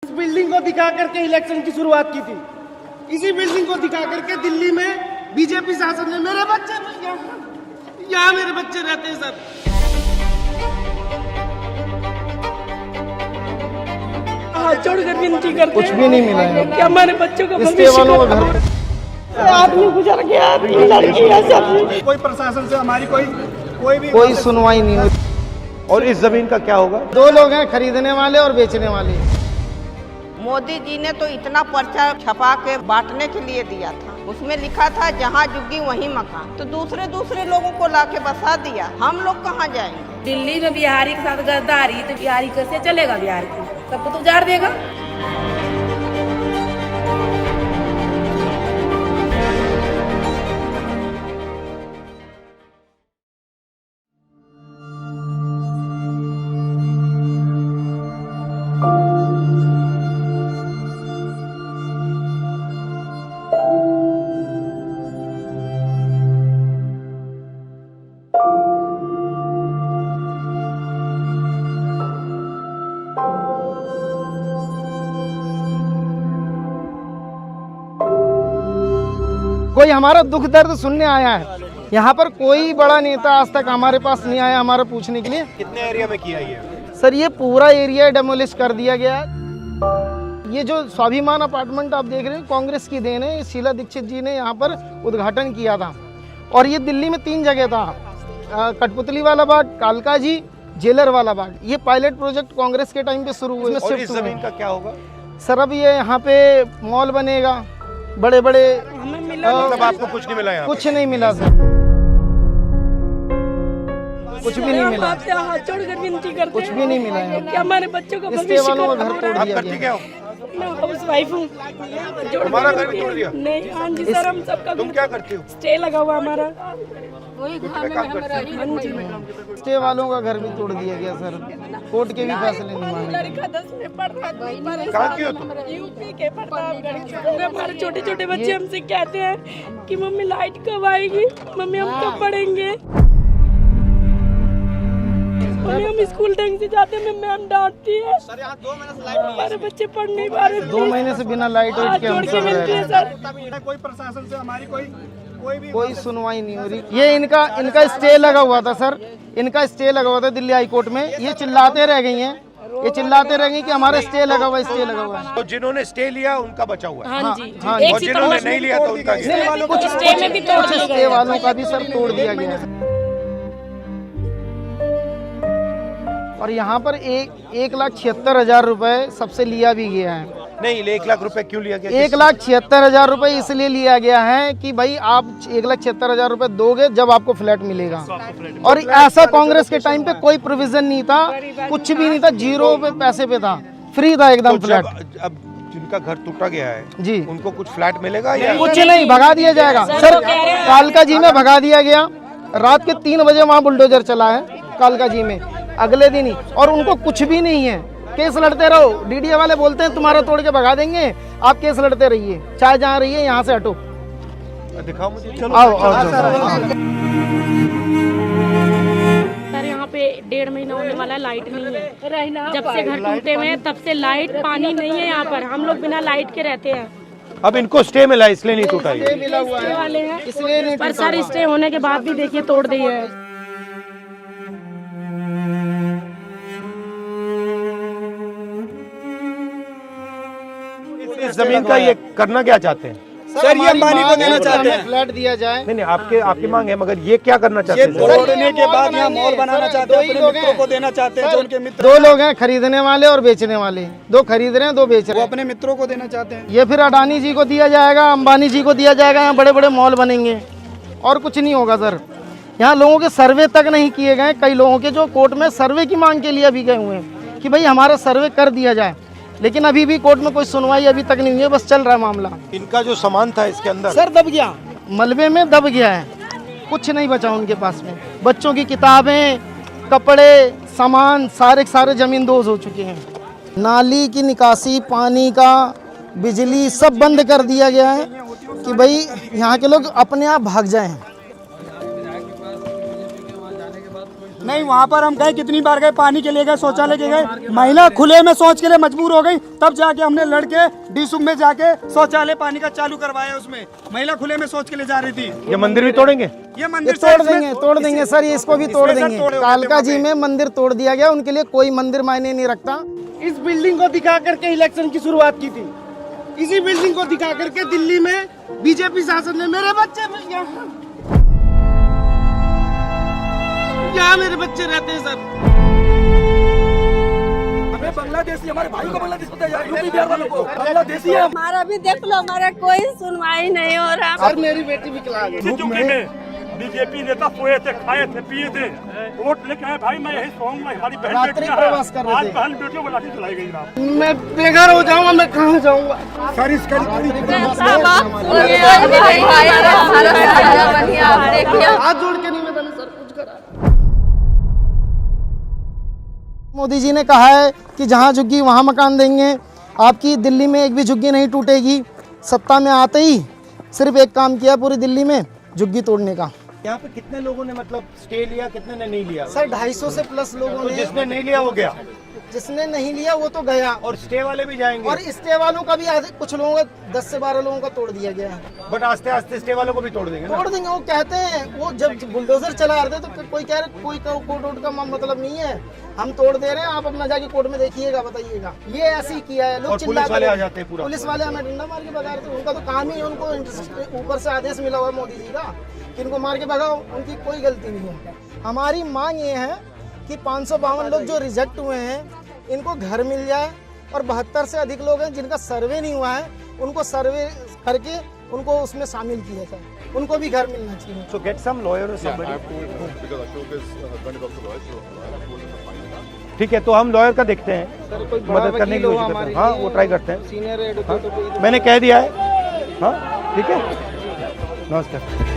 इस बिल्डिंग को दिखा करके इलेक्शन की शुरुआत की थी। इसी बिल्डिंग को दिखा करके दिल्ली में बीजेपी शासन ने मेरे बच्चे यहाँ मेरे बच्चे रहते हैं सर। हाथ जोड़कर विनती करते कुछ भी नहीं मिला है कि हमारे बच्चों का इसके वालों का घर आदमी गुजर गया, लड़की है सब। कोई प्रशासन से हमारी कोई सुनवाई नहीं हुई। और इस जमीन का क्या होगा? दो लोग हैं, खरीदने वाले और बेचने वाले। मोदी जी ने तो इतना पर्चा छपा के बांटने के लिए दिया था, उसमें लिखा था जहाँ झुग्गी वहीं मकान, तो दूसरे लोगों को लाके बसा दिया। हम लोग कहाँ जाएंगे? दिल्ली में बिहारी के साथ गद्दारी, तो बिहारी कैसे चलेगा? बिहार की सबको तो उजाड़ देगा। कोई हमारा दुख दर्द सुनने आया है। यहाँ पर कोई बड़ा नेता आज तक हमारे पास नहीं आया हमारा पूछने के लिए। कितने एरिया में किया ये? सर ये पूरा एरिया डेमोलिश कर दिया गया है। ये जो स्वाभिमान अपार्टमेंट आप देख रहे हैं कांग्रेस की देन है। शीला दीक्षित जी ने यहाँ पर उद्घाटन किया था और ये दिल्ली में 3 जगह था, कठपुतली वाला बाग, कालका जी, जेलर वाला बाग। ये पायलट प्रोजेक्ट कांग्रेस के टाइम पे शुरू हुए। और इस जमीन का क्या होगा? सर अब ये यहाँ पे मॉल बनेगा, बड़े बड़े। मतलब आपको कुछ नहीं मिला यहाँ? कुछ नहीं मिला सर, कुछ भी नहीं मिला। आपसे हाथ जोड़कर विनती करते कुछ भी नहीं मिला है। कि हमारे बच्चों का इसके वालों का घर तोड़ आप दिया करती क्या गया। हो? मैं हाउस वाइफ हूँ। तुम्हारा घर भी तोड़ दिया? नहीं, हाँ जी सर, हम सबका तुम क्या करती हो? स्टे लगा हुआ हमारा। स्टे वालों का घर भी तोड़ दिया गया सर। कोर्ट के भी फैसले नहीं माने। लड़का 10 में पढ़ रहा है। कहाँ की हो तुम? यूपी के प्रतापगढ़। हमारे छोटे छोटे बच्चे हमसे कहते हैं कि मम्मी लाइट कब आएगी, मम्मी हम कब पढ़ेंगे, मम्मी हम स्कूल ढंग से जाते हैं, मैम डांटती है। हमारे बच्चे पढ़ नहीं पा रहे। 2 महीने से बिना लाइट वाइट के हम सब रह रहे हैं। सर कोई प्रशासन से हमारी कोई सुनवाई नहीं हो रही। ये इनका स्टे लगा हुआ था सर, इनका स्टे लगा हुआ था दिल्ली हाई कोर्ट में। ये चिल्लाते रह गई हैं, ये चिल्लाते रह गई कि हमारा स्टे लगा हुआ है, स्टे लगा हुआ है। तो जिन्होंने स्टे लिया उनका बचा हुआ है? हाँ जी, हाँ, और जिन्होंने नहीं लिया तो उनका क्या? कुछ स्टे में भी तोड़ दिया स्टे वालों का भी सर तोड़ दिया गया है। और यहाँ पर 1,76,000 रुपए सबसे लिया भी गया है। नहीं, 1 लाख रुपए क्यों लिया गया? 1,76,000 रुपए इसलिए लिया गया है कि भाई आप 1,76,000 रुपए दोगे जब आपको फ्लैट मिलेगा। और ऐसा कांग्रेस के टाइम पे कोई प्रोविजन नहीं था, कुछ भी नहीं था, 0 पे पैसे पे था, फ्री था एकदम फ्लैट। अब जिनका घर टूटा गया है जी, उनको कुछ फ्लैट मिलेगा या कुछ नहीं, भगा दिया जाएगा सर। कालका जी में भगा दिया गया, रात के 3 बजे वहाँ बुलडोजर चला है कालका जी में, अगले दिन ही। और उनको कुछ भी नहीं है, केस लड़ते रहो। डीडीए वाले बोलते हैं तुम्हारा तोड़ के भगा देंगे, आप केस लड़ते रहिए, चाहे जहाँ रहिए, यहाँ से हटो। दिखाओ मुझे। चलो आओ सर यहाँ पे 1.5 महीना होने वाला है, लाइट नहीं है। जब से घर टूटे हुए हैं तब से लाइट पानी नहीं है यहाँ पर। हम लोग बिना लाइट के रहते हैं। अब इनको स्टे मिला इसलिए नहीं टूटा ये। स्टे वाले हैं, इसलिए नहीं पर सर स्टे होने के बाद भी देखिए तोड़ दिए है। इस जमीन का ये करना क्या चाहते हैं? सर ये अंबानी को देना चाहते हैं, फ्लैट दिया जाए। नहीं, आपकी मांग है, मगर ये क्या करना चाहते हैं? तोड़ने के बाद यहाँ मॉल बनाना चाहते हैं, अपने मित्रों को देना चाहते हैं, जो उनके मित्र। 2 लोग हैं, खरीदने वाले और बेचने वाले। 2 खरीद रहे हैं, 2 बेच रहे हैं। अपने मित्रों को देना चाहते हैं। ये फिर अडानी जी को दिया जाएगा, अंबानी जी को दिया जाएगा। यहाँ बड़े बड़े मॉल बनेंगे और कुछ नहीं होगा सर। यहाँ लोगों के सर्वे तक नहीं किए गए। कई लोगों के जो कोर्ट में सर्वे की मांग के लिए अभी गए हुए हैं कि भाई हमारा सर्वे कर दिया जाए, लेकिन अभी भी कोर्ट में कोई सुनवाई अभी तक नहीं हुई है, बस चल रहा है मामला। इनका जो सामान था इसके अंदर सर दब गया, मलबे में दब गया है, कुछ नहीं बचा उनके पास में। बच्चों की किताबें, कपड़े, सामान सारे जमींदोज हो चुके हैं। नाली की निकासी, पानी का, बिजली सब बंद कर दिया गया है कि भाई यहाँ के लोग अपने आप भाग जाएं। नहीं, वहाँ पर हम गए, कितनी बार गए, पानी के लिए गए, शौचालय के गए, महिला खुले में शौच के लिए मजबूर हो गई, तब जाके हमने लड़के डीसुम में जाके शौचालय पानी का चालू करवाया। उसमें महिला खुले में शौच के लिए जा रही थी। ये मंदिर भी तोड़ेंगे? ये मंदिर तोड़ देंगे सर, ये इसको भी तोड़ देंगे। कालका जी में मंदिर तोड़ दिया गया, उनके लिए कोई मंदिर मायने नहीं रखता। इस बिल्डिंग को दिखा करके इलेक्शन की शुरुआत की थी। इसी बिल्डिंग को दिखा करके दिल्ली में बीजेपी शासन ने मेरे बच्चे यहाँ मेरे बच्चे रहते हैं सर। हमें बांग्लादेशी, हमारे भाई को बांग्लादेश पता है, यूपी बिहार वालों को बांग्लादेशी है। हमारा भी देख लो, हमारा कोई सुनवाई नहीं हो रहा। सर मेरी बेटी विकलांग है। बीजेपी नेता सोए थे, खाए थे, पिए थे, वोट लेके आए। भाई मैं यही सोऊंगा, हमारी बहन रात्रि प्रवास कर रहे थे। आज बहन बेटियों को लाठी चलाई गई रात। मैं बेघर हो जाऊंगा, मैं कहाँ जाऊंगा? सर इसका हाथ जोड़ के निवेदन है सर, कुछ करा। मोदी जी ने कहा है कि जहाँ झुग्गी वहाँ मकान देंगे। आपकी दिल्ली में एक भी झुग्गी नहीं टूटेगी। सत्ता में आते ही सिर्फ एक काम किया पूरी दिल्ली में, झुग्गी तोड़ने का। यहाँ पे कितने लोगों ने मतलब स्टे लिया, कितने ने नहीं लिया? सर 250 से प्लस लोगों तो ने। जिसने नहीं लिया वो गया, जिसने नहीं लिया वो तो गया। और स्टे वाले भी जाएंगे। और स्टे वालों का भी कुछ लोगों का 10 से 12 लोगों का तोड़ दिया गया है। बट आस्ते आस्ते स्टे वालों को भी तोड़ देंगे ना? तोड़ देंगे। वो कहते हैं, वो जब बुलडोजर चला रहे थे तो कोई कह रहे कोई कोर्ट वोट का मतलब नहीं है, हम तोड़ दे रहे हैं, आप अपना जाके कोर्ट में देखिएगा, बताइएगा। ये ऐसे ही किया है। लोग और पुलिस वाले आ जाते हैं पूरा। पुलिस वाले हमें डंडा मार के भगा रहे थे। उनका तो काम ही है, उनको ऊपर से आदेश मिला हुआ है मोदी जी का कि इनको मार के भगाओ। उनकी कोई गलती नहीं है। हमारी मांग ये है कि 552 लोग जो रिजेक्ट हुए हैं इनको घर मिल जाए, और 72 से अधिक लोग हैं जिनका सर्वे नहीं हुआ है, उनको सर्वे करके उनको उसमें शामिल किया जाए, उनको भी घर मिलना चाहिए। So get some lawyer or somebody. ठीक है, तो हम लॉयर का देखते हैं, सर कोई बड़ा मदद करने वकील की हो कोशिश करते हमारे हैं। हाँ, लिए, वो ट्राई करते हैं। सीनियर एडवोकेट हो कोई। मैंने कह दिया है। हाँ ठीक है, नमस्कार।